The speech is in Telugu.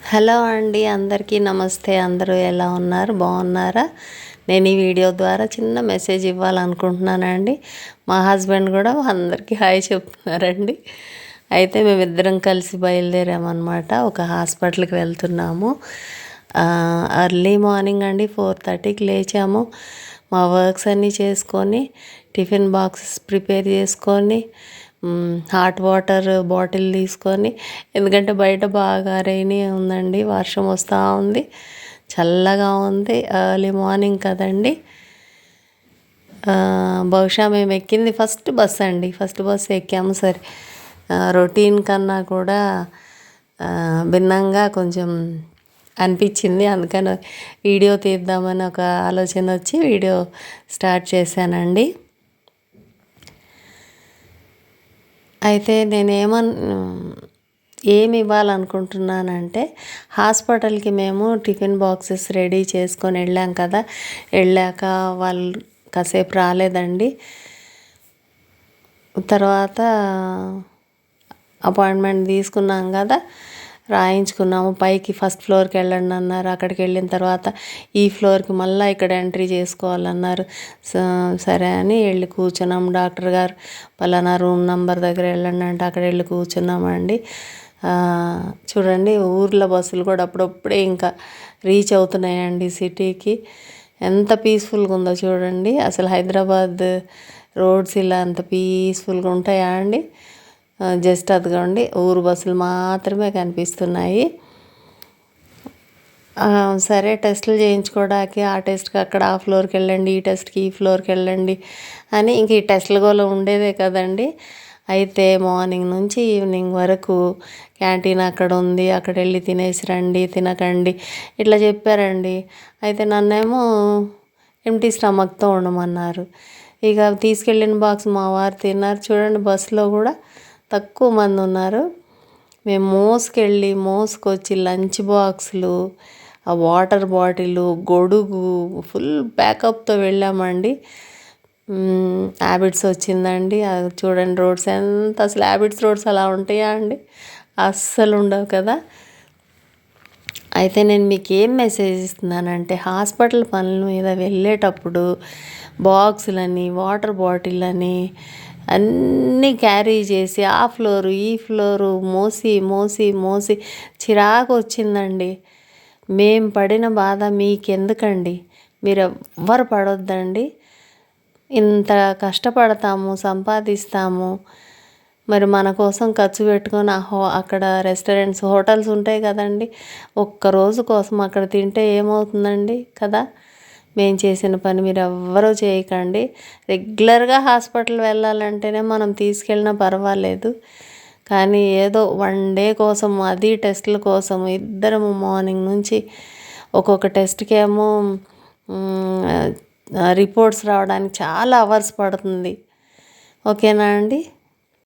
హలో అండి, అందరికీ నమస్తే. అందరూ ఎలా ఉన్నారు? బాగున్నారా? నేను ఈ వీడియో ద్వారా చిన్న మెసేజ్ ఇవ్వాలనుకుంటున్నానండి. మా హస్బెండ్ కూడా అందరికీ హాయ్ చెప్తున్నారండి. అయితే మేమిద్దరం కలిసి బయలుదేరామన్నమాట. ఒక హాస్పిటల్కి వెళ్తున్నాము. ఎర్లీ మార్నింగ్ అండి 4:30కి లేచాము. మా వర్క్స్ అన్నీ చేసుకొని టిఫిన్ బాక్సెస్ ప్రిపేర్ చేసుకొని హాట్ వాటర్ బాటిల్ తీసుకొని, ఎందుకంటే బయట బాగా రైనీ ఉందండి, వర్షం వస్తూ ఉంది, చల్లగా ఉంది, ఎర్లీ మార్నింగ్ కదండి. బహుశా మేము ఎక్కింది ఫస్ట్ బస్ అండి. ఫస్ట్ బస్ ఎక్కాము. సరే, రొటీన్ కన్నా కూడా భిన్నంగా కొంచెం అనిపించింది. అందుకని వీడియో తీద్దామని ఒక ఆలోచన వచ్చి వీడియో స్టార్ట్ చేశానండి. అయితే ఏమి ఇవ్వాలనుకుంటున్నానంటే, హాస్పిటల్కి మేము టిఫిన్ బాక్సెస్ రెడీ చేసుకొని వెళ్ళాం కదా. వెళ్ళాక వాళ్ళు కాసేపు రాలేదండి. తర్వాత అపాయింట్మెంట్ తీసుకున్నాం కదా, రాయించుకున్నాము. పైకి ఫస్ట్ ఫ్లోర్కి వెళ్ళండి అన్నారు. అక్కడికి వెళ్ళిన తర్వాత ఈ ఫ్లోర్కి మళ్ళీ ఇక్కడ ఎంట్రీ చేసుకోవాలన్నారు. సరే అని వెళ్ళి కూర్చున్నాం. డాక్టర్ గారు పలానా రూమ్ నెంబర్ దగ్గర వెళ్ళండి అంటే అక్కడ వెళ్ళి కూర్చున్నామండి. చూడండి, ఊర్లో బస్సులు కూడా అప్పుడప్పుడే ఇంకా రీచ్ అవుతున్నాయండి సిటీకి. ఎంత పీస్ఫుల్గా ఉందో చూడండి. అసలు హైదరాబాద్ రోడ్స్ ఇలా అంత పీస్ఫుల్గా ఉంటాయా అండి? జస్ట్ అదిగోండి, ఊరు బస్సులు మాత్రమే కనిపిస్తున్నాయి. సరే, టెస్టులు చేయించుకోవడానికి ఆ టెస్ట్కి అక్కడ ఆ ఫ్లోర్కి వెళ్ళండి, ఈ టెస్ట్కి ఈ ఫ్లోర్కి వెళ్ళండి అని ఇంక ఈ టెస్టుల గోల ఉండేదే కదండి. అయితే మార్నింగ్ నుంచి ఈవినింగ్ వరకు క్యాంటీన్ అక్కడ ఉంది, అక్కడ వెళ్ళి తినేసి రండి, తినకండి ఇట్లా చెప్పారండి. అయితే నన్నేమో ఎంటీ స్టమక్తో ఉండమన్నారు. ఇక తీసుకెళ్ళిన బాక్స్ మా వారు తిన్నారు. చూడండి, బస్సులో కూడా తక్కువ మంది ఉన్నారు. మేము మోసుకొచ్చి లంచ్ బాక్సులు, ఆ వాటర్ బాటిల్, గొడుగు ఫుల్ ప్యాకప్తో వెళ్ళామండి. హ్యాబిట్స్ వచ్చిందండి. అది చూడండి, రోడ్స్ ఎంత అసలు హ్యాబిట్స్ రోడ్స్ అలా ఉంటాయా అండి? అస్సలు ఉండవు కదా. అయితే నేను మీకు ఏం మెసేజ్ ఇస్తున్నానంటే, హాస్పిటల్ పనుల మీద వెళ్ళేటప్పుడు బాక్సులని, వాటర్ బాటిల్ అని అన్నీ క్యారీ చేసి ఆ ఫ్లోరు ఈ ఫ్లోరు మోసి చిరాకు వచ్చిందండి. మేము పడిన బాధ మీకెందుకండి? మీరు ఎవ్వరు పడొద్దండి. ఇంత కష్టపడతాము, సంపాదిస్తాము, మరి మన కోసం ఖర్చు పెట్టుకొని అక్కడ రెస్టారెంట్స్, హోటల్స్ ఉంటాయి కదండి. ఒక్కరోజు కోసం అక్కడ తింటే ఏమవుతుందండి కదా. మేము చేసిన పని మీరు ఎవ్వరూ చేయకండి. రెగ్యులర్గా హాస్పిటల్ వెళ్ళాలంటేనే మనం తీసుకెళ్ళినా పర్వాలేదు, కానీ ఏదో 1 డే కోసం, అది టెస్టుల కోసం ఇద్దరము మార్నింగ్ నుంచి ఒక్కొక్క టెస్ట్కి ఏమో రిపోర్ట్స్ రావడానికి చాలా అవర్స్ పడుతుంది. ఓకేనా అండి?